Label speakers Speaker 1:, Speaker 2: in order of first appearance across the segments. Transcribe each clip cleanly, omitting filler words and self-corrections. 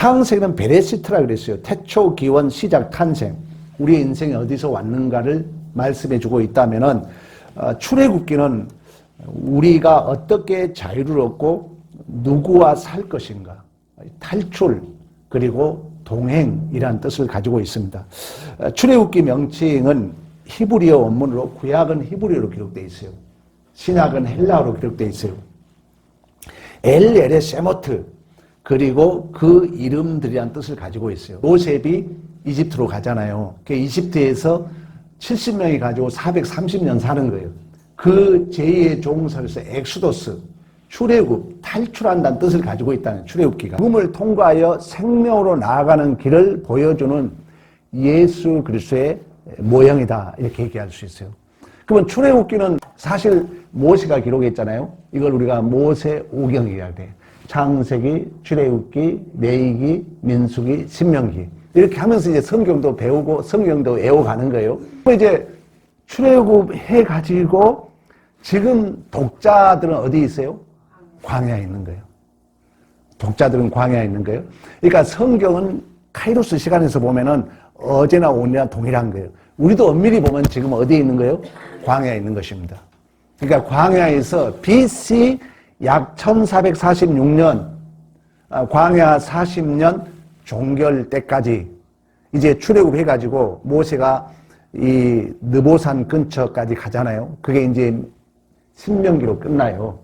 Speaker 1: 창세기는 베레시트라 그랬어요. 태초, 기원, 시작, 탄생. 우리의 인생이 어디서 왔는가를 말씀해주고 있다면은 출애굽기는 우리가 어떻게 자유를 얻고 누구와 살 것인가, 탈출 그리고 동행이라는 뜻을 가지고 있습니다. 출애굽기 명칭은 히브리어 원문으로, 구약은 히브리어로 기록되어 있어요. 신약은 헬라어로 기록되어 있어요. 엘엘의 세모트, 그리고 그 이름들이란 뜻을 가지고 있어요. 요셉이 이집트로 가잖아요. 그 이집트에서 70명이 가지고 430년 사는 거예요. 그 제2의 종설에서 엑소더스, 출애굽, 탈출한다는 뜻을 가지고 있다는 출애굽기가. 죽음을 통과하여 생명으로 나아가는 길을 보여주는 예수 그리스도의 모형이다, 이렇게 얘기할 수 있어요. 그러면 출애굽기는 사실 모세가 기록했잖아요. 이걸 우리가 모세 오경이라고 해요. 창세기, 출애굽기, 레위기, 민수기, 신명기, 이렇게 하면서 이제 성경도 배우고 성경도 외워가는 거예요. 이제 출애굽 해가지고 지금 독자들은 어디 있어요? 광야에 있는 거예요. 독자들은 광야에 있는 거예요. 그러니까 성경은 카이로스 시간에서 보면은 어제나 오늘이나 동일한 거예요. 우리도 엄밀히 보면 지금 어디에 있는 거예요? 광야에 있는 것입니다. 그러니까 광야에서 BC 약 1446년, 광야 40년 종결 때까지 이제 출애굽해가지고 모세가 이 느보산 근처까지 가잖아요. 그게 이제 신명기로 끝나요.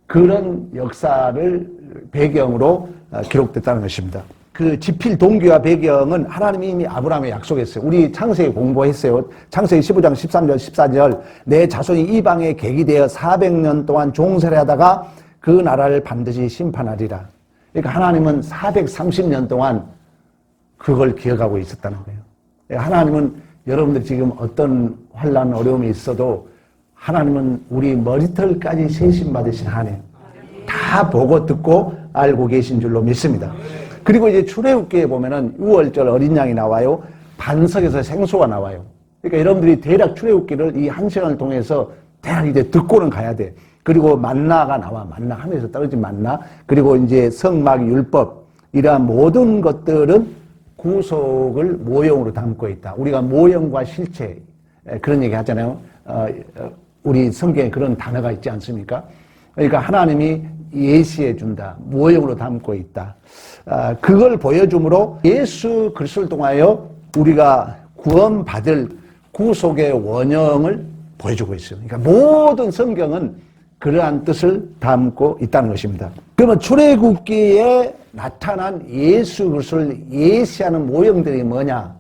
Speaker 1: 그런 역사를 배경으로 기록됐다는 것입니다. 그 지필 동기와 배경은 하나님이 이미 아브라함에 약속했어요. 우리 창세기 공부했어요. 창세기 15장 13절 14절 내 자손이 이방에 객이 되어 400년 동안 종살이 하다가 그 나라를 반드시 심판하리라. 그러니까 하나님은 430년 동안 그걸 기억하고 있었다는 거예요. 하나님은 여러분들 지금 어떤 환난 어려움이 있어도 하나님은 우리 머리털까지 세심 받으신 하나님, 다 보고 듣고 알고 계신 줄로 믿습니다. 그리고 이제 출애굽기에 보면은 유월절 어린 양이 나와요. 반석에서 생수가 나와요. 그러니까 여러분들이 대략 출애굽기를 이 한 시간을 통해서 대략 이제 듣고는 가야 돼. 그리고 만나가 나와. 만나, 하늘에서 떨어진 만나. 그리고 이제 성막, 율법, 이러한 모든 것들은 구속을 모형으로 담고 있다. 우리가 모형과 실체, 그런 얘기 하잖아요. 우리 성경에 그런 단어가 있지 않습니까? 그러니까 하나님이 예시해 준다. 모형으로 담고 있다. 그걸 보여줌으로 예수 그리스도를 통하여 우리가 구원받을 구속의 원형을 보여주고 있어요. 그러니까 모든 성경은 그러한 뜻을 담고 있다는 것입니다. 그러면 출애굽기에 나타난 예수 그리스도를 예시하는 모형들이 뭐냐?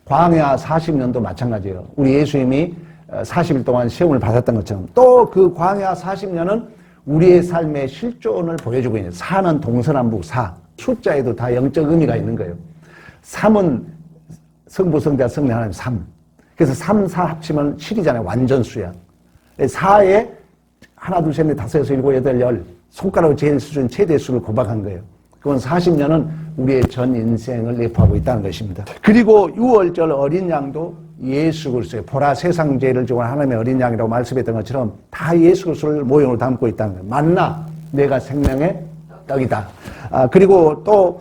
Speaker 1: 광야 40년도 마찬가지예요. 우리 예수님이 40일 동안 시험을 받았던 것처럼 또 그 광야 40년은 우리의 삶의 실존을 보여주고 있는, 사는 동서남북 사, 숫자에도 다 영적 의미가 있는 거예요. 3은 성부, 성자, 성령 하나님 3. 그래서 3, 4 합치면 7이잖아요. 완전수야. 4에 하나, 둘, 셋, 넷, 다섯, 여섯, 일곱, 여덟, 열, 손가락으로 제일 수준 최대 수를 고박한 거예요. 그건 40년은 우리의 전 인생을 내포하고 있다는 것입니다. 그리고 유월절 어린 양도 예수 그리스도의, 보라 세상 죄를 지고 하나님의 어린 양이라고 말씀했던 것처럼 다 예수 그리스도를 모형으로 담고 있다는 거예요. 만나, 내가 생명의 떡이다. 그리고 또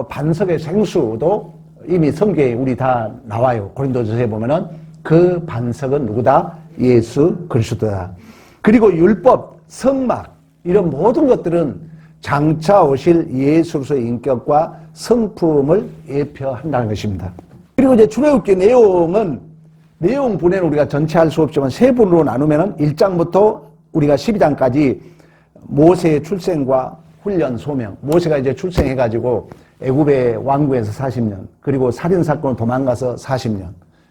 Speaker 1: 반석의 생수도 이미 성경에 우리 다 나와요. 고린도전서에 보면은 그 반석은 누구다? 예수 그리스도다. 그리고 율법, 성막, 이런 모든 것들은 장차 오실 예수 그리스도의 인격과 성품을 예표한다는 것입니다. 그리고 이제 출애굽기 내용은, 내용 분해는 우리가 전체 할 수 없지만 세 분으로 나누면은 1장부터 우리가 12장까지 모세의 출생과 훈련 소명, 모세가 이제 출생해가지고 애굽의 왕궁에서 40년, 그리고 살인사건으로 도망가서 40년,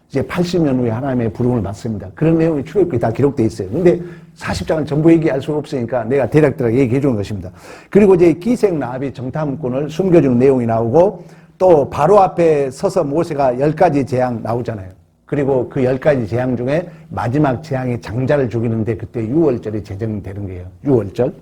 Speaker 1: 이제 80년 후에 하나님의 부름을 받습니다. 그런 내용이 출애굽기에 다 기록되어 있어요. 근데 40장은 전부 얘기할 수 없으니까 내가 대략 얘기해 주는 것입니다. 그리고 이제 기생 라합이 정탐꾼을 숨겨주는 내용이 나오고, 또 바로 앞에 서서 모세가 10가지 재앙 나오잖아요. 그리고 그 10가지 재앙 중에 마지막 재앙이 장자를 죽이는데 그때 유월절이 제정되는 거예요. 유월절.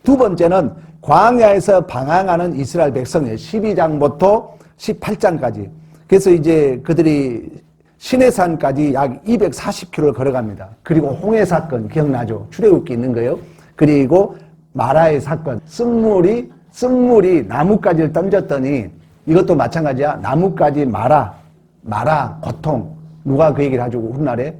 Speaker 1: 두 번째는 광야에서 방황하는 이스라엘 백성이에요. 12장부터 18장까지. 그래서 이제 그들이 시내산까지 약 240km를 걸어갑니다. 그리고 홍해 사건 기억나죠? 출애굽기 있는 거예요. 그리고 마라의 사건, 쓴물이 나뭇가지를 던졌더니 이것도 마찬가지야. 나뭇가지 마라, 고통. 누가 그 얘기를 하죠? 훗날에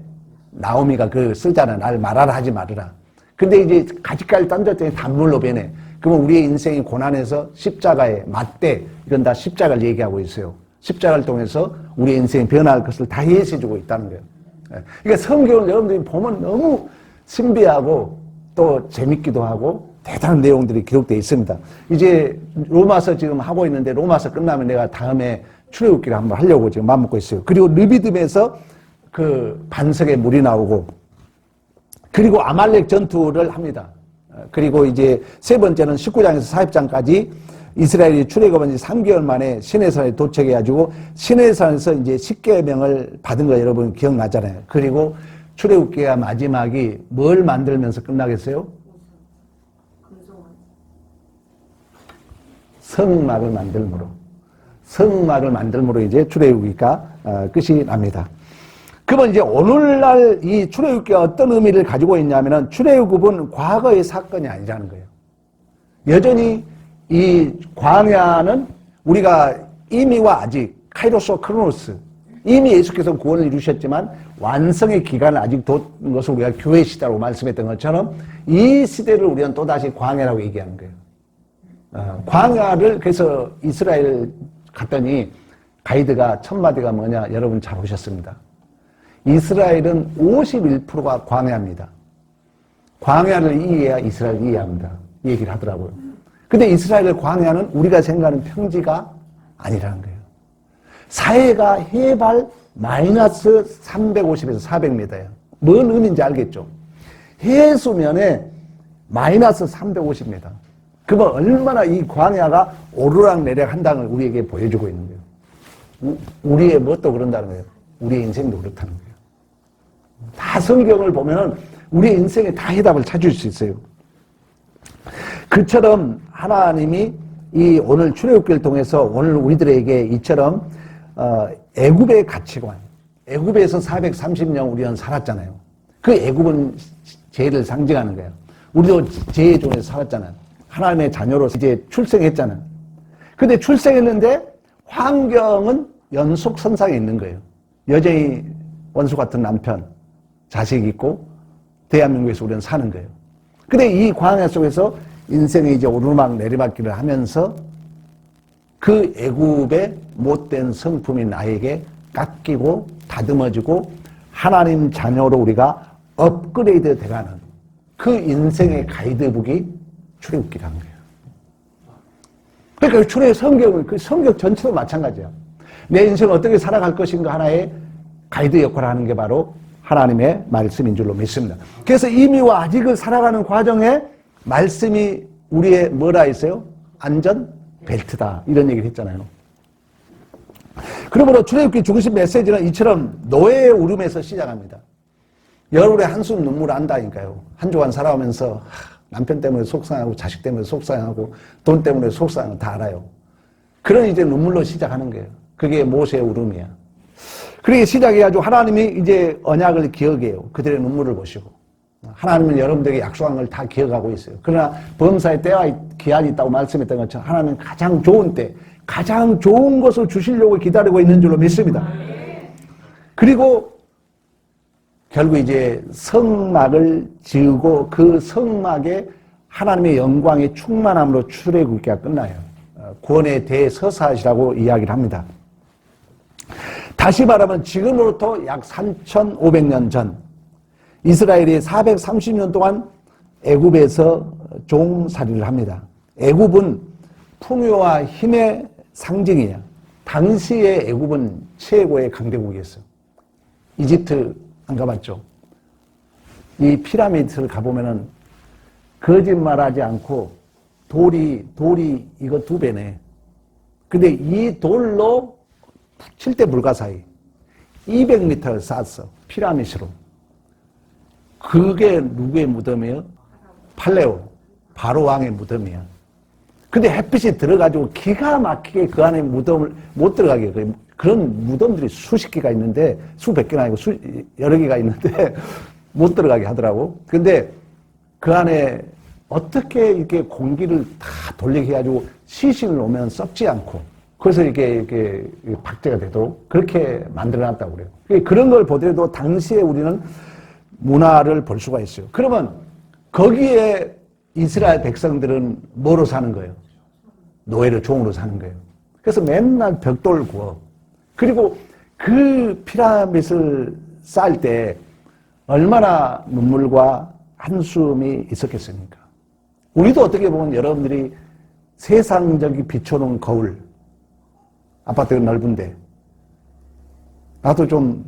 Speaker 1: 나오미가 그 쓰잖아. 날 말하라 하지 말으라. 근데 이제 가지까지 던졌더니 단물로 변해. 그러면 우리의 인생이 고난에서 십자가에 맞대. 이건 다 십자가를 얘기하고 있어요. 십자가를 통해서 우리의 인생이 변할 것을 다 예시해주고 있다는 거예요. 그러니까 성경을 여러분들이 보면 너무 신비하고 또 재밌기도 하고 대단한 내용들이 기록되어 있습니다. 이제 로마서 지금 하고 있는데 로마서 끝나면 내가 다음에 출애굽기를 한번 하려고 지금 마음먹고 있어요. 그리고 르비딤에서 그 반석에 물이 나오고 그리고 아말렉 전투를 합니다. 그리고 이제 세 번째는 19장에서 40장까지 이스라엘이 출애굽한 지 3개월 만에 시내산에 도착해가지고 시내산에서 이제 십계명을 받은 거 여러분 기억나잖아요. 그리고 출애굽기가 마지막이 뭘 만들면서 끝나겠어요? 성막을 만들므로 이제 출애굽기가 끝이 납니다. 그러면 이제 오늘날 이 출애굽기가 어떤 의미를 가지고 있냐면은 출애굽은 과거의 사건이 아니라는 거예요. 여전히 이 광야는 우리가 이미와 아직 카이로스 크로노스 이미 예수께서 구원을 이루셨지만 완성의 기간을 아직 뒀는 것을 우리가 교회 시대라고 말씀했던 것처럼 이 시대를 우리는 또다시 광야라고 얘기하는 거예요. 광야를 그래서 이스라엘 갔더니 가이드가 첫 마디가 뭐냐 여러분 잘 오셨습니다. 이스라엘은 51%가 광야입니다. 광야를 이해해야 이스라엘을 이해합니다. 이 얘기를 하더라고요. 근데 이스라엘의 광야는 우리가 생각하는 평지가 아니라는 거예요. 사해가 해발 마이너스 350에서 400m예요. 뭔 의미인지 알겠죠? 해수면에 마이너스 350m. 그러면 얼마나 이 광야가 오르락내리락 한다는 걸 우리에게 보여주고 있는 거예요. 우리의 뭣도 그런다는 거예요. 우리의 인생도 그렇다는 거예요. 다 성경을 보면은 우리의 인생에 다 해답을 찾을 수 있어요. 그처럼 하나님이 이 오늘 출애굽기를 통해서 오늘 우리들에게 이처럼 애굽의 가치관, 애굽에서 430년 우리는 살았잖아요. 그 애굽은 죄를 상징하는 거예요. 우리도 죄의 종에서 살았잖아요. 하나님의 자녀로 이제 출생했잖아요. 근데 출생했는데 환경은 연속선상에 있는 거예요. 여전히 원수 같은 남편, 자식 있고 대한민국에서 우리는 사는 거예요. 근데 이 광야 속에서 인생의 이제 오르막 내리막길을 하면서 그 애굽의 못된 성품이 나에게 깎이고 다듬어지고 하나님 자녀로 우리가 업그레이드 돼가는 그 인생의 가이드북이 출애굽기라는 거예요. 그러니까 성경은 그 성경 전체도 마찬가지야. 내 인생을 어떻게 살아갈 것인가 하나의 가이드 역할을 하는 게 바로 하나님의 말씀인 줄로 믿습니다. 그래서 이미와 아직을 살아가는 과정에 말씀이 우리의 뭐라 했어요? 안전 벨트다. 이런 얘기를 했잖아요. 그러므로 출애굽기 중심 메시지는 이처럼 노예의 울음에서 시작합니다. 여러분의 한숨 눈물 안다니까요. 한 주간 살아오면서 남편 때문에 속상하고 자식 때문에 속상하고 돈 때문에 속상하고 다 알아요. 그런 이제 눈물로 시작하는 거예요. 그게 모세의 울음이야. 그렇게 시작해가지고 하나님이 이제 언약을 기억해요. 그들의 눈물을 보시고. 하나님은 여러분들에게 약속한 걸 다 기억하고 있어요. 그러나 범사의 때와 기한이 있다고 말씀했던 것처럼 하나님은 가장 좋은 때, 가장 좋은 것을 주시려고 기다리고 있는 줄로 믿습니다. 그리고 결국 이제 성막을 지으고 그 성막에 하나님의 영광의 충만함으로 출애굽기가 끝나요. 구원의 대서사시라고 이야기를 합니다. 다시 말하면 지금으로부터 약 3,500년 전 이스라엘이 430년 동안 애굽에서 종살이를 합니다. 애굽은 풍요와 힘의 상징이에요. 당시의 애굽은 최고의 강대국이었어요. 이집트 안 가봤죠? 이 피라미드를 가보면은 거짓말하지 않고 돌이 이거 2배네. 근데 이 돌로 7대 불가사의 200m를 쌓았어. 피라미드로. 그게 누구의 무덤이에요? 팔레오, 바로 왕의 무덤이야. 근데 햇빛이 들어가지고 기가 막히게 그 안에 무덤을 못 들어가게 해요. 그런 무덤들이 수십 개가 있는데, 수백 개가 아니고 여러 개가 있는데 못 들어가게 하더라고. 근데 그 안에 어떻게 이렇게 공기를 다 돌리게 해가지고 시신을 놓으면 썩지 않고 그래서 이렇게 박제가 되도록 그렇게 만들어놨다고 그래요. 그런 걸 보더라도 당시에 우리는 문화를 볼 수가 있어요. 그러면 거기에 이스라엘 백성들은 뭐로 사는 거예요? 노예로 종으로 사는 거예요. 그래서 맨날 벽돌 구워. 그리고 그 피라밋을 쌓을 때 얼마나 눈물과 한숨이 있었겠습니까? 우리도 어떻게 보면 여러분들이 세상적이 비춰놓은 거울, 아파트가 넓은데 나도 좀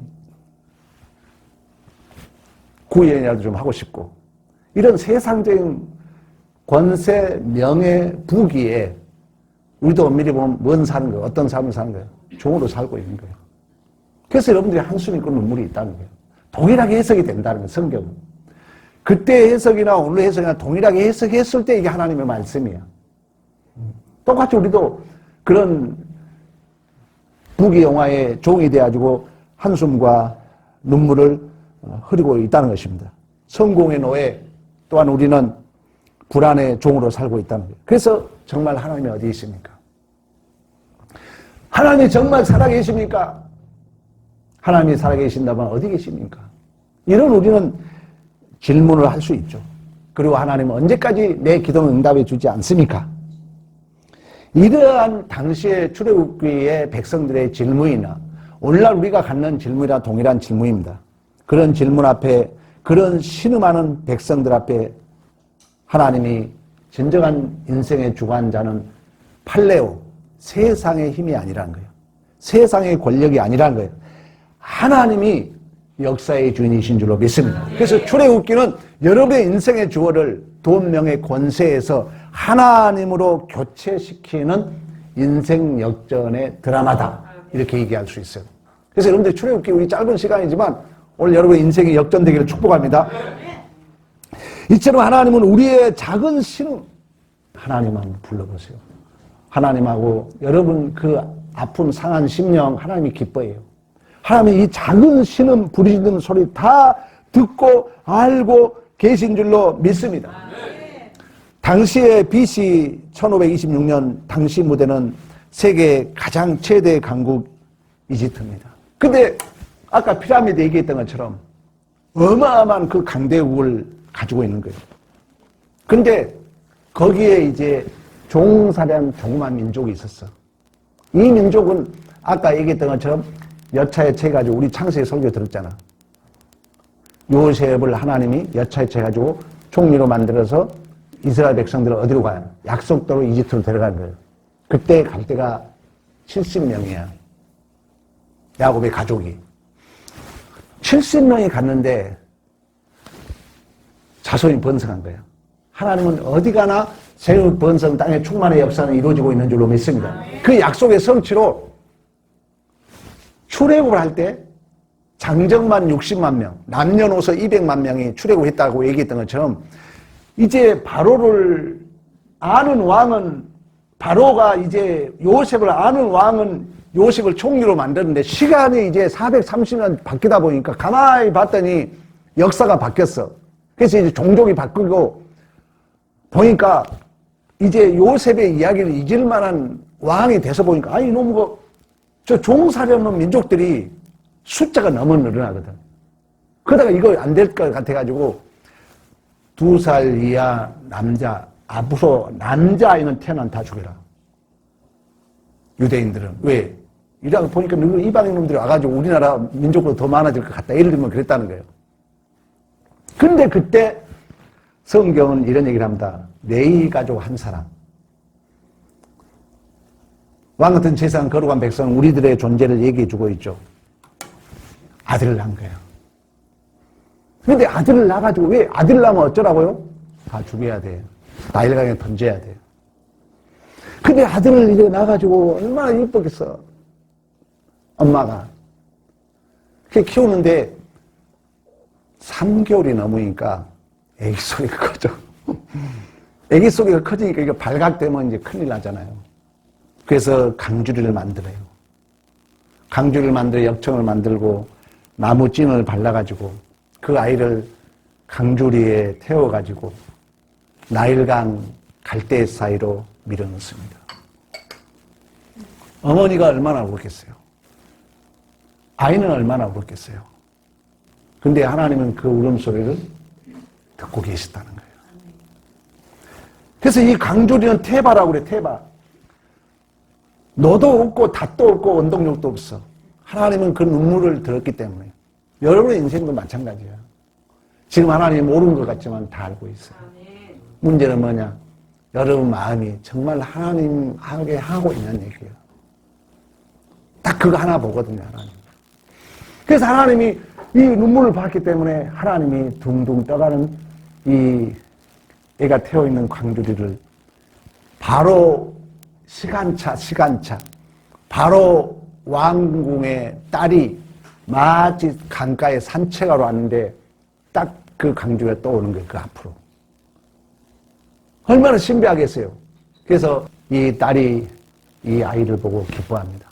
Speaker 1: 구현이라도 좀 하고 싶고, 이런 세상적인 권세, 명예, 부귀에 우리도 엄밀히 보면 뭔 사는 거예요? 어떤 삶을 사는 거예요? 종으로 살고 있는 거예요. 그래서 여러분들이 한숨이 있고 눈물이 있다는 거예요. 동일하게 해석이 된다는 거예요, 성경은. 그때 해석이나 오늘 해석이나 동일하게 해석했을 때 이게 하나님의 말씀이에요. 똑같이 우리도 그런 부귀영화의 종이 되어가지고 한숨과 눈물을 흐리고 있다는 것입니다. 성공의 노예, 또한 우리는 불안의 종으로 살고 있다는 거예요. 그래서 정말 하나님이 어디 있습니까? 하나님이 정말 살아계십니까? 하나님이 살아계신다면 어디 계십니까? 이런 우리는 질문을 할 수 있죠. 그리고 하나님은 언제까지 내 기도는 응답해 주지 않습니까? 이러한 당시의 출애굽기의 백성들의 질문이나 오늘날 우리가 갖는 질문이나 동일한 질문입니다. 그런 질문 앞에, 그런 신음하는 백성들 앞에 하나님이 진정한 인생의 주관자는 팔레오, 세상의 힘이 아니라는 거예요. 세상의 권력이 아니라는 거예요. 하나님이 역사의 주인이신 줄로 믿습니다. 그래서 출애굽기는 여러분의 인생의 주어를 돈, 명예, 권세에서 하나님으로 교체시키는 인생 역전의 드라마다, 이렇게 얘기할 수 있어요. 그래서 여러분들 출애굽기 우리 짧은 시간이지만 오늘 여러분의 인생이 역전되기를 축복합니다. 이처럼 하나님은 우리의 작은 신음, 하나님 한번 불러보세요. 하나님하고 여러분 그 아픈 상한 심령 하나님이 기뻐해요. 하나님이 이 작은 신음 부르짖는 소리 다 듣고 알고 계신 줄로 믿습니다. 당시에 BC 1526년 당시 무대는 세계 가장 최대 강국 이집트입니다. 근데 아까 피라미드 얘기했던 것처럼 어마어마한 그 강대국을 가지고 있는 거예요. 근데 거기에 이제 종사된 조그만 민족이 있었어. 이 민족은 아까 얘기했던 것처럼 여차여차해가지고 우리 창세기 설교 들었잖아. 요셉을 하나님이 여차여차해가지고 총리로 만들어서 이스라엘 백성들은 어디로 가요? 약속대로 이집트로 데려간 거예요. 그때 갈 때가 70명이야. 야곱의 가족이. 70명이 갔는데 자손이 번성한 거예요. 하나님은 어디 가나 새로운 번성, 땅의 충만의 역사는 이루어지고 있는 줄로 믿습니다. 그 약속의 성취로 출애굽을 할 때 장정만 60만 명, 남녀노소 200만 명이 출애굽했다고 얘기했던 것처럼 이제 바로를 아는 왕은, 바로가 이제 요셉을 아는 왕은 요셉을 총리로 만드는데 시간이 이제 430년 바뀌다 보니까 가만히 봤더니 역사가 바뀌었어. 그래서 이제 종족이 바뀌고 보니까 이제 요셉의 이야기를 잊을 만한 왕이 돼서 보니까 아니 이놈 저 종살이없는 민족들이 숫자가 너무 늘어나거든. 그러다가 이거 안 될 것 같아가지고 2살 이하 남자, 앞으로 남자아이는 태어난 다 죽여라. 유대인들은. 왜? 이라고 보니까 이방인 놈들이 와가지고 우리나라 민족보다 더 많아질 것 같다. 예를 들면 그랬다는 거예요. 근데 그때 성경은 이런 얘기를 합니다. 레위 가족 한 사람. 왕 같은 세상 거룩한 백성은 우리들의 존재를 얘기해 주고 있죠. 아들을 낳은 거예요. 근데 아들을 낳아가지고 왜 아들을 낳으면 어쩌라고요? 다 죽여야 돼요. 나일강에 던져야 돼요. 근데 아들을 이제 낳아가지고 얼마나 이뻤겠어. 엄마가. 그렇게 키우는데 3개월이 넘으니까 애기 소리가 커져. 애기 소리가 커지니까 이게 발각되면 이제 큰일 나잖아요. 그래서 강주리를 만들어요. 강주리를 만들어 역청을 만들고 나무 찜을 발라가지고 그 아이를 강주리에 태워가지고 나일강 갈대 사이로 밀어넣습니다. 어머니가 얼마나 울었겠어요? 아이는 얼마나 울었겠어요? 근데 하나님은 그 울음소리를 듣고 계셨다는 거예요. 그래서 이 강조리는 테바라고 그래, 테바. 너도 없고 닷도 없고 원동력도 없어. 하나님은 그 눈물을 들었기 때문에. 여러분의 인생도 마찬가지야. 지금 하나님이 모르는 것 같지만 다 알고 있어요. 문제는 뭐냐? 여러분 마음이 정말 하나님하게 하고 있는 얘기예요. 딱 그거 하나 보거든요, 하나님. 그래서 하나님이 이 눈물을 봤기 때문에 하나님이 둥둥 떠가는 이 애가 태워있는 광주리를 바로 시간차 바로 왕궁의 딸이 마치 강가에 산책하러 왔는데 딱 그 강주리가 떠오는 거예요, 그 앞으로. 얼마나 신비하겠어요. 그래서 이 딸이 이 아이를 보고 기뻐합니다.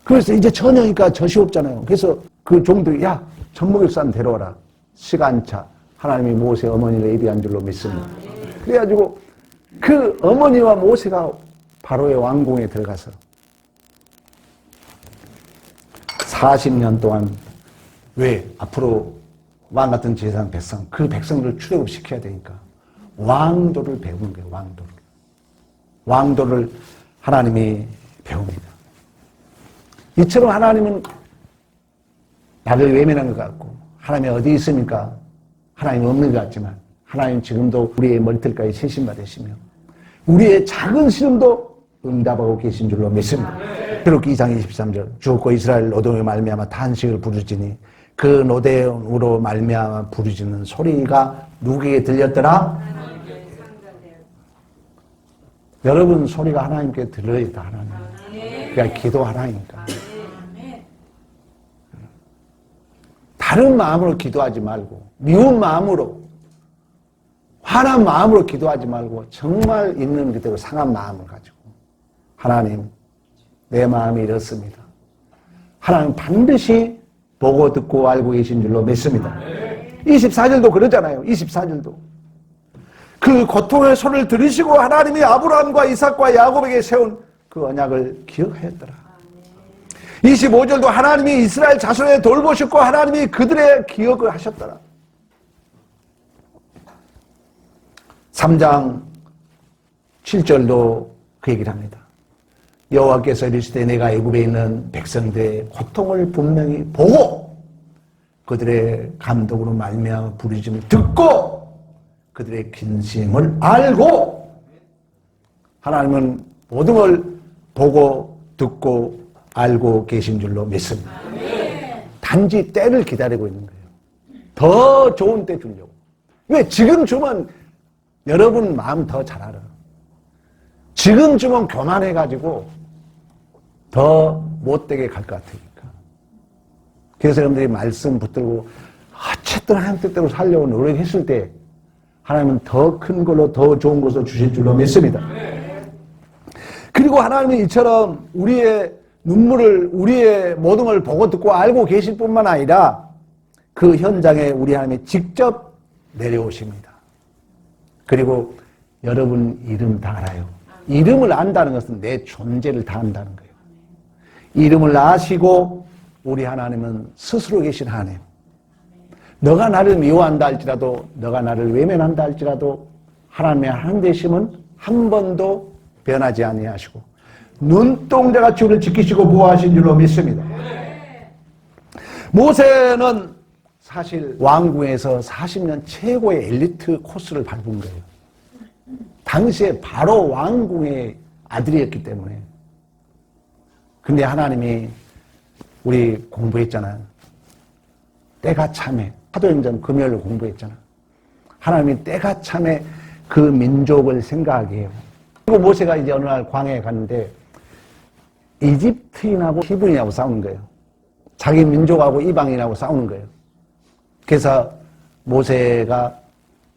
Speaker 1: 그래서 이제 처녀니까 젖이 없잖아요. 그래서 그 종들이 야, 젖먹일산 데려와라. 시간차 하나님이 모세 어머니를 예비한 줄로 믿습니다. 그래가지고 그 어머니와 모세가 바로의 왕궁에 들어가서 40년 동안 왜 앞으로 왕 같은 제사장 백성 그 백성들을 출애굽시켜야 되니까 왕도를 배우는 거예요. 왕도를 하나님이 배웁니다. 이처럼 하나님은 나를 외면한 것 같고 하나님이 어디 있습니까? 하나님이 없는 것 같지만 하나님 지금도 우리의 머리털까지 세심받으시며 우리의 작은 시름도 응답하고 계신 줄로 믿습니다. 그렇게 2장 23절 주었고 이스라엘 노동에 말미암아 탄식을 부르지니 그 노동으로 말미암아 부르짖는 소리가 누구에게 들렸더라? 여러분 소리가 하나님께 들려있다. 하나님. 그러니까 기도하라니까. 다른 마음으로 기도하지 말고 미운 마음으로 화난 마음으로 기도하지 말고 정말 있는 그대로 상한 마음을 가지고 하나님 내 마음이 이렇습니다. 하나님 반드시 보고 듣고 알고 계신 줄로 믿습니다. 24절도 그러잖아요. 24절도 그 고통의 손을 들으시고 하나님이 아브라함과 이삭과 야곱에게 세운 그 언약을 기억하였더라. 25절도 하나님이 이스라엘 자손에 돌보셨고 하나님이 그들의 기억을 하셨더라. 3장 7절도 그 얘기를 합니다. 여호와께서 이르시되 내가 애굽에 있는 백성들의 고통을 분명히 보고 그들의 감독으로 말미암아 부르짖음을 듣고 그들의 근심을 알고 하나님은 모든 걸 보고 듣고 알고 계신 줄로 믿습니다. 단지 때를 기다리고 있는 거예요. 더 좋은 때 주려고. 왜? 지금 주면 여러분 마음 더 잘 알아. 지금 주면 교만해가지고 더 못되게 갈 것 같으니까. 그래서 여러분들이 말씀 붙들고 어쨌든 하나님 뜻대로 살려고 노력했을 때 하나님은 더 큰 걸로 더 좋은 것을 주실 줄로 믿습니다. 그리고 하나님은 이처럼 우리의 눈물을 우리의 모든 걸 보고 듣고 알고 계실 뿐만 아니라 그 현장에 우리 하나님이 직접 내려오십니다. 그리고 여러분 이름 다 알아요. 이름을 안다는 것은 내 존재를 다 안다는 거예요. 이름을 아시고 우리 하나님은 스스로 계신 하나님. 너가 나를 미워한다 할지라도 너가 나를 외면한다 할지라도 하나님의 하나님 되심은 한 번도 변하지 아니하시고 눈동자같이 우리를 지키시고 보호하신 줄로 믿습니다. 모세는 사실 왕궁에서 40년 최고의 엘리트 코스를 밟은 거예요. 당시에 바로 왕궁의 아들이었기 때문에. 근데 하나님이 우리 공부했잖아요. 때가 참에 사도행전 금요일로 공부했잖아. 하나님이 때가 참에 그 민족을 생각하게 해요. 그리고 모세가 이제 어느 날 광야에 갔는데 이집트인하고 히브리인하고 싸우는 거예요. 자기 민족하고 이방인하고 싸우는 거예요. 그래서 모세가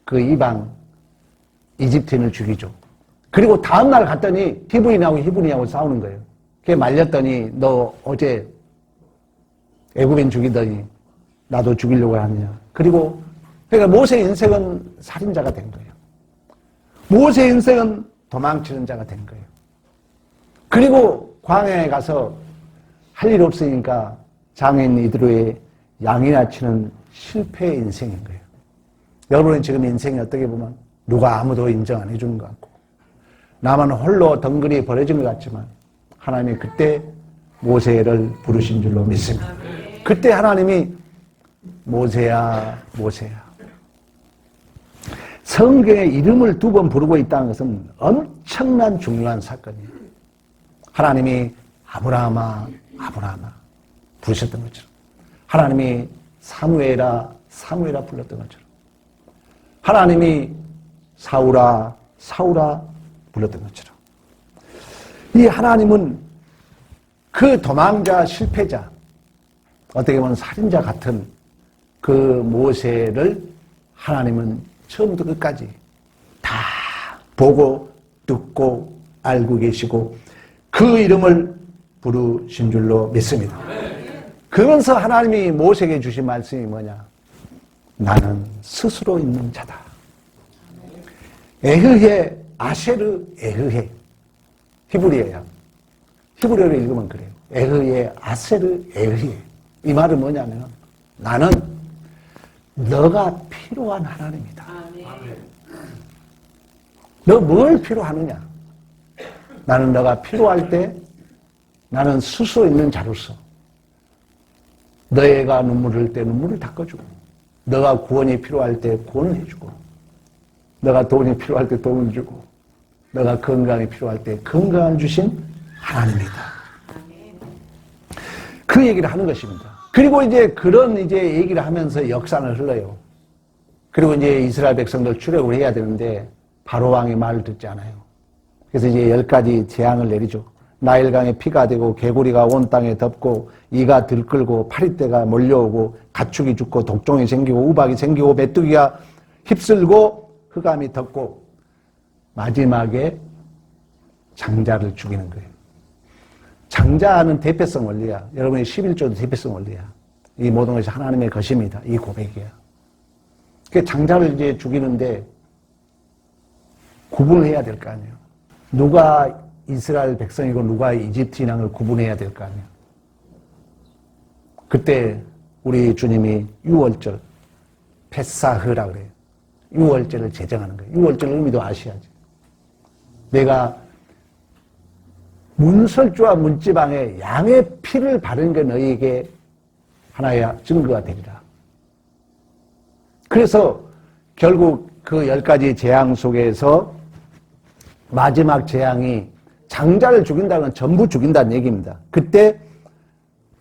Speaker 1: 그 이방 이집트인을 죽이죠. 그리고 다음날 갔더니 히브리인하고 싸우는 거예요. 그게 말렸더니 너 어제 애굽인 죽이더니 나도 죽이려고 하느냐. 그리고 그러니까 모세 인생은 살인자가 된 거예요. 모세 인생은 도망치는 자가 된 거예요. 그리고 광야에 가서 할 일 없으니까 장인 이드로의 양이나 치는 실패의 인생인 거예요. 여러분은 지금 인생이 어떻게 보면 누가 아무도 인정 안 해주는 것 같고 나만 홀로 덩그리 버려진 것 같지만 하나님이 그때 모세를 부르신 줄로 믿습니다. 그때 하나님이 모세야 모세야. 성경에 이름을 2번 부르고 있다는 것은 엄청난 중요한 사건이에요. 하나님이 아브라함아 아브라함아 부르셨던 것처럼 하나님이 사무엘아 사무엘아 불렀던 것처럼 하나님이 사울아 사울아 불렀던 것처럼 이 하나님은 그 도망자 실패자 어떻게 보면 살인자 같은 그 모세를 하나님은 처음부터 끝까지 다 보고 듣고 알고 계시고 그 이름을 부르신 줄로 믿습니다. 그러면서 하나님이 모세에게 주신 말씀이 뭐냐? 나는 스스로 있는 자다. 에흐해 아세르 에흐해 히브리어야. 히브리어로 읽으면 그래요. 에흐해 아세르 에흐해. 이 말은 뭐냐면 나는 너가 필요한 하나님이다. 너 뭘 필요하느냐? 나는 너가 필요할 때 나는 스스로 있는 자로서 너희가 눈물을 흘릴 때 눈물을 닦아주고 너가 구원이 필요할 때 구원을 해주고 너가 돈이 필요할 때 돈을 주고 너가 건강이 필요할 때 건강을 주신 하나님이다. 그 얘기를 하는 것입니다. 그리고 이제 그런 이제 얘기를 하면서 역사는 흘러요. 그리고 이제 이스라엘 백성들 출애굽을 해야 되는데 바로 왕이 말을 듣지 않아요. 그래서 이제 10가지 재앙을 내리죠. 나일강에 피가 되고 개구리가 온 땅에 덮고 이가 들끓고 파리떼가 몰려오고 가축이 죽고 독종이 생기고 우박이 생기고 메뚜기가 휩쓸고 흑암이 덮고 마지막에 장자를 죽이는 거예요. 장자는 대표성 원리야. 여러분의 11조도 대표성 원리야. 이 모든 것이 하나님의 것입니다. 이 고백이야. 그 장자를 이제 죽이는데 구분을 해야 될 거 아니에요. 누가 이스라엘 백성이고 누가 이집트인을 구분해야 될 거 아니에요. 그때 우리 주님이 6월절 페사흐라 그래요. 6월절을 제정하는 거예요. 6월절 의미도 아셔야지. 내가 문설주와 문지방에 양의 피를 바른 게 너희에게 하나의 증거가 되리라. 그래서 결국 그 10가지 재앙 속에서 마지막 재앙이 장자를 죽인다는 건 전부 죽인다는 얘기입니다. 그때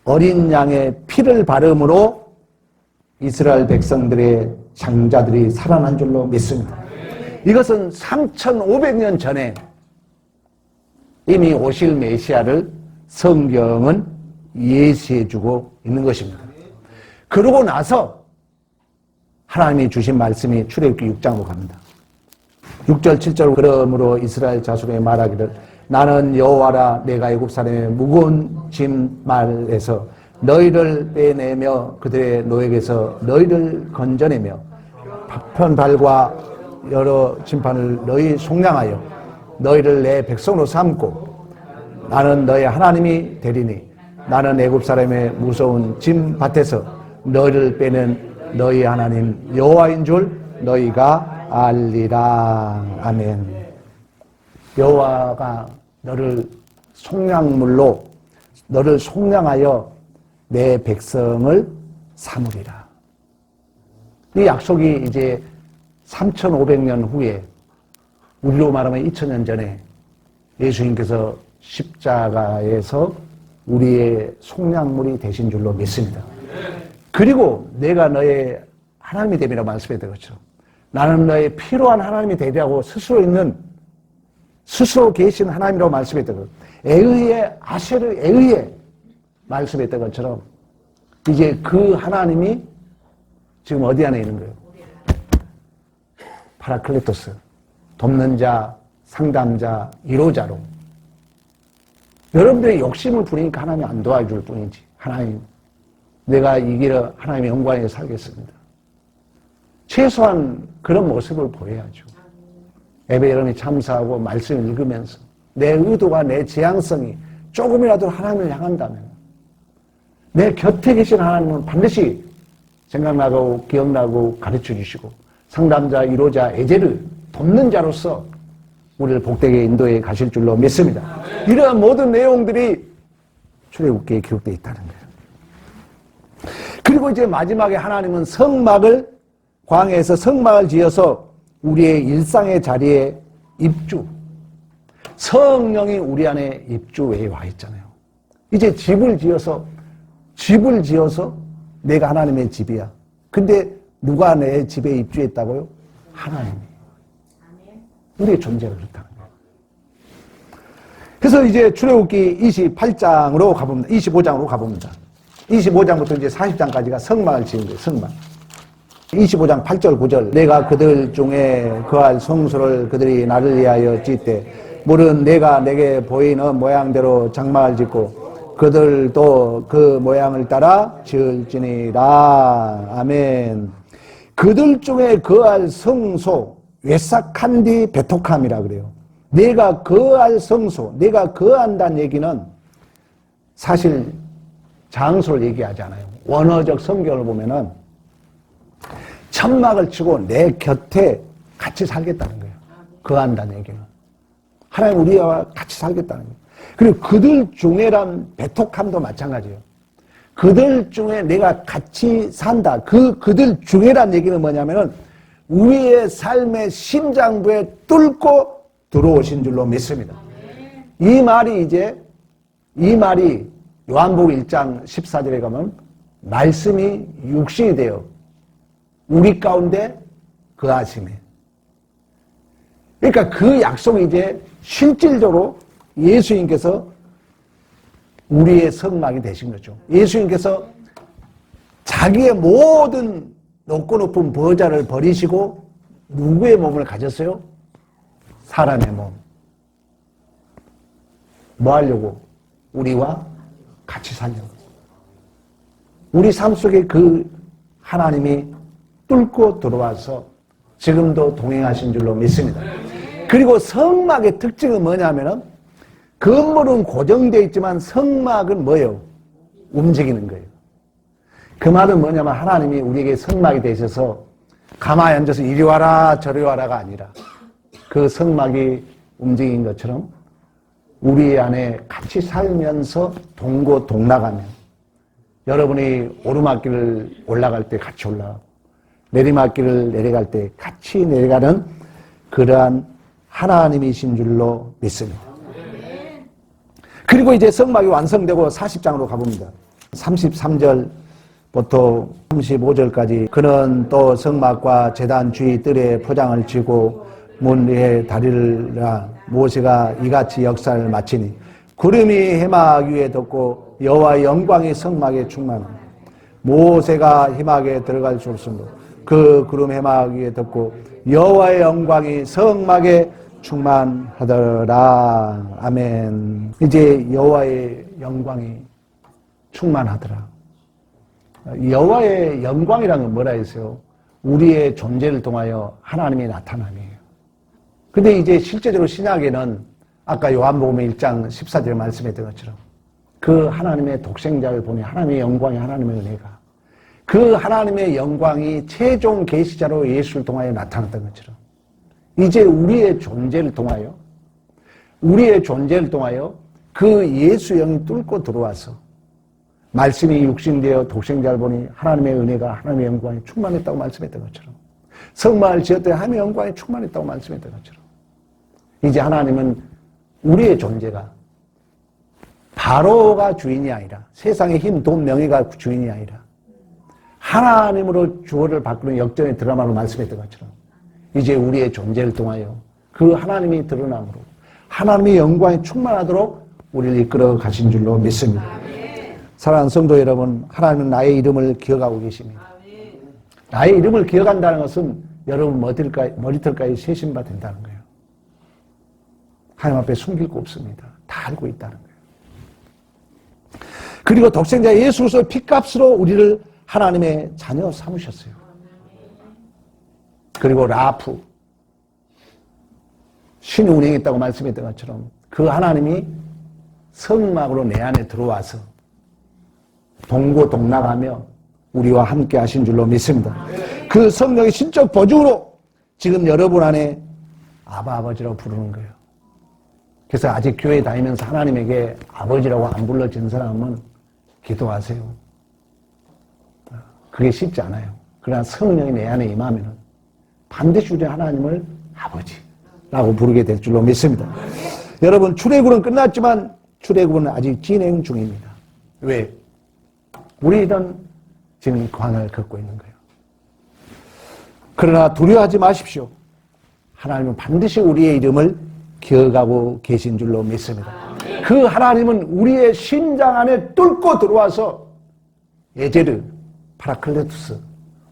Speaker 1: 어린 양의 피를 바름으로 이스라엘 백성들의 장자들이 살아난 줄로 믿습니다. 이것은 3,500년 전에 이미 오실 메시아를 성경은 예시해주고 있는 것입니다. 그러고 나서 하나님이 주신 말씀이 출애굽기 6장으로 갑니다. 6절 7절 그러므로 이스라엘 자손에게 말하기를 나는 여호와라 내가 애굽 사람의 무거운 짐 말에서 너희를 빼내며 그들의 노예에게서 너희를 건져내며 파편발과 여러 심판을 너희 속량하여 너희를 내 백성으로 삼고 나는 너희 하나님이 되리니 나는 애굽 사람의 무서운 짐 밭에서 너희를 빼낸 너희 하나님 여호와인 줄 너희가 알리라. 아멘. 여호와가 너를 속량물로 너를 속량하여 내 백성을 삼으리라. 이 약속이 이제 3,500년 후에 우리로 말하면 2,000년 전에 예수님께서 십자가에서 우리의 속량물이 되신 줄로 믿습니다. 그리고 내가 너의 하나님이 됨이라고 말씀했던 것처럼 나는 너의 필요한 하나님이 되리라고 스스로 계신 하나님이라고 말씀했던 것. 에의의 아세르 에의의 말씀했던 것처럼 이제 그 하나님이 지금 어디 안에 있는 거예요? 파라클레토스, 돕는 자, 상담자, 위로자로. 여러분들의 욕심을 부리니까 하나님이 안 도와줄 뿐이지. 하나님, 내가 이 길을 하나님의 영광에 살겠습니다. 최소한 그런 모습을 보여야죠. 예배 여러분이 참사하고 말씀을 읽으면서 내 의도와 내 지향성이 조금이라도 하나님을 향한다면 내 곁에 계신 하나님은 반드시 생각나고 기억나고 가르쳐 주시고 상담자, 위로자, 애제를 돕는 자로서 우리를 복되게 인도해 가실 줄로 믿습니다. 이러한 모든 내용들이 출애굽기에 기록되어 있다는 거예요. 그리고 이제 마지막에 하나님은 성막을 광야에서 성막을 지어서 우리의 일상의 자리에 입주, 성령이 우리 안에 입주해 와 있잖아요. 이제 집을 지어서 내가 하나님의 집이야. 근데 누가 내 집에 입주했다고요? 하나님이. 우리의 존재가 그렇다는 거예요. 그래서 이제 출애굽기 28장으로 가봅니다. 25장으로 가봅니다. 25장부터 이제 40장까지가 성막을 지은 거예요. 성막. 25장 8절 9절 내가 그들 중에 거할 성소를 그들이 나를 위하여 짓되 물은 내가 내게 보이는 모양대로 장막을 짓고 그들도 그 모양을 따라 지을지니라. 아멘. 그들 중에 거할 성소 외삭한 뒤 베톡함이라 그래요. 내가 거할 성소, 내가 거한다는 얘기는 사실 장소를 얘기하지 않아요. 원어적 성경을 보면은 천막을 치고 내 곁에 같이 살겠다는 거예요. 거한다는 얘기는. 하나님 우리와 같이 살겠다는 거예요. 그리고 그들 중에란 베톡함도 마찬가지예요. 그들 중에 내가 같이 산다. 그들 중에란 얘기는 뭐냐면은 우리의 삶의 심장부에 뚫고 들어오신 줄로 믿습니다. 이 말이 요한복음 1장 14절에 가면 말씀이 육신이 되어 우리 가운데 거하심에. 그러니까 그 약속이 이제 실질적으로 예수님께서 우리의 성막이 되신 거죠. 예수님께서 자기의 모든 높고 높은 보좌를 버리시고 누구의 몸을 가졌어요? 사람의 몸. 뭐 하려고? 우리와 같이 살려고. 우리 삶 속에 그 하나님이 뚫고 들어와서 지금도 동행하신 줄로 믿습니다. 그리고 성막의 특징은 뭐냐면은 건물은 고정되어 있지만 성막은 뭐예요? 움직이는 거예요. 그 말은 뭐냐면 하나님이 우리에게 성막이 되셔서 가만히 앉아서 이리 와라 저리 와라가 아니라 그 성막이 움직인 것처럼 우리 안에 같이 살면서 동고동락하며 여러분이 오르막길을 올라갈 때 같이 올라가고 내리막길을 내려갈 때 같이 내려가는 그러한 하나님이신 줄로 믿습니다. 그리고 이제 성막이 완성되고 40장으로 가봅니다. 33절부터 35절까지 그는 또 성막과 제단 주위 뜰에 포장을 치고 문 위에 다리를 놔 모세가 이같이 역사를 마치니 구름이 해막 위에 덮고 여호와의 영광이 성막에 충만하고 모세가 해막에 들어갈 수 없으므로 그 구름 해막 위에 덮고 여호와의 영광이 성막에 충만하더라. 아멘. 이제 여호와의 영광이 충만하더라. 여호와의 영광이라는 건 뭐라 했어요? 우리의 존재를 통하여 하나님이 나타남이에요. 근데 이제 실제적으로 신약에는 아까 요한복음 1장 14절에 말씀했던 것처럼 그 하나님의 독생자를 보니 하나님의 영광이 하나님의 은혜가 그 하나님의 영광이 최종 계시자로 예수를 통하여 나타났던 것처럼 이제 우리의 존재를 통하여 그 예수 영이 뚫고 들어와서 말씀이 육신되어 독생자를 보니 하나님의 은혜가 하나님의 영광이 충만했다고 말씀했던 것처럼 성막을 지었더니 하나님의 영광이 충만했다고 말씀했던 것처럼 이제 하나님은 우리의 존재가 바로가 주인이 아니라 세상의 힘, 돈, 명예가 주인이 아니라 하나님으로 주어를 바꾸는 역전의 드라마로 말씀했던 것처럼 이제 우리의 존재를 통하여 그 하나님이 드러남으로 하나님의 영광이 충만하도록 우리를 이끌어 가신 줄로 믿습니다. 사랑하는 성도 여러분, 하나님은 나의 이름을 기억하고 계십니다. 나의 이름을 기억한다는 것은 여러분 머리털까지 세신바 된다는 거예요. 하나님 앞에 숨길 거 없습니다. 다 알고 있다는 거예요. 그리고 독생자 예수 그리스도의 피값으로 우리를 하나님의 자녀 삼으셨어요. 그리고 라프 신이 운행했다고 말씀했던 것처럼 그 하나님이 성막으로 내 안에 들어와서 동고동락하며 우리와 함께 하신 줄로 믿습니다. 그 성령의 신적 보증으로 지금 여러분 안에 아바 아버지라고 부르는 거예요. 그래서 아직 교회 다니면서 하나님에게 아버지라고 안 불러진 사람은 기도하세요. 그게 쉽지 않아요. 그러나 성령이 내 안에 임하면 반드시 우리 하나님을 아버지라고 부르게 될 줄로 믿습니다. 여러분, 출애굽은 끝났지만 출애굽은 아직 진행 중입니다. 왜? 우리는 지금 광야를 걷고 있는 거예요. 그러나 두려워하지 마십시오. 하나님은 반드시 우리의 이름을 기억하고 계신 줄로 믿습니다. 그 하나님은 우리의 심장 안에 뚫고 들어와서 에제르, 파라클레투스,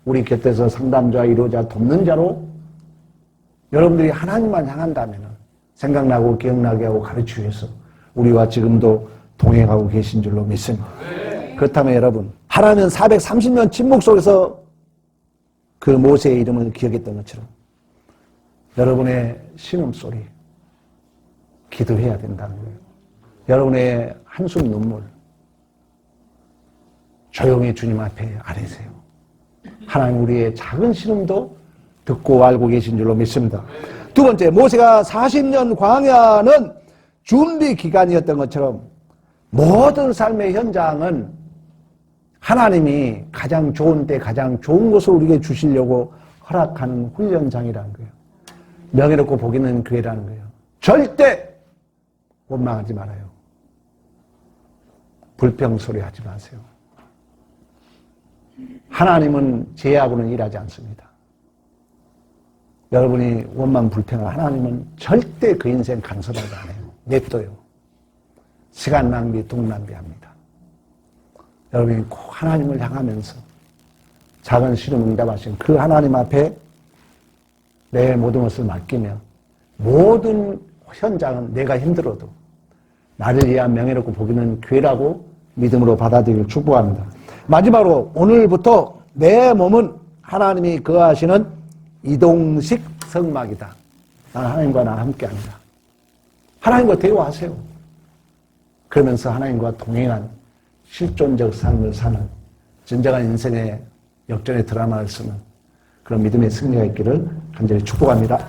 Speaker 1: 우리 곁에서 상담자, 위로자, 돕는 자로 여러분들이 하나님만 향한다면 생각나고 기억나게 하고 가르치기 위해서 우리와 지금도 동행하고 계신 줄로 믿습니다. 그렇다면 여러분, 하나님은 430년 침묵 속에서 그 모세의 이름을 기억했던 것처럼 여러분의 신음소리 기도해야 된다는 거예요. 여러분의 한숨 눈물 조용히 주님 앞에 아뢰세요. 하나님 우리의 작은 신음도 듣고 알고 계신 줄로 믿습니다. 두 번째, 모세가 40년 광야는 준비 기간이었던 것처럼 모든 삶의 현장은 하나님이 가장 좋은 때 가장 좋은 것을 우리에게 주시려고 허락하는 훈련장이라는 거예요. 명예롭고 복 있는 교회라는 거예요. 절대 원망하지 말아요. 불평소리 하지 마세요. 하나님은 죄하고는 일하지 않습니다. 여러분이 원망 불평을 하나님은 절대 그 인생 간섭하지 않아요. 냅둬요. 시간 낭비, 돈 낭비합니다. 여러분이 꼭 하나님을 향하면서 작은 시름 응답하신 그 하나님 앞에 내 모든 것을 맡기며 모든 현장은 내가 힘들어도 나를 위한 명예롭고 복 있는 교회라고 믿음으로 받아들이길 축복합니다. 마지막으로 오늘부터 내 몸은 하나님이 거하시는 이동식 성막이다. 나는 하나님과 나 함께합니다. 하나님과 대화하세요. 그러면서 하나님과 동행한 실존적 삶을 사는 진정한 인생의 역전의 드라마를 쓰는 그런 믿음의 승리가 있기를 간절히 축복합니다.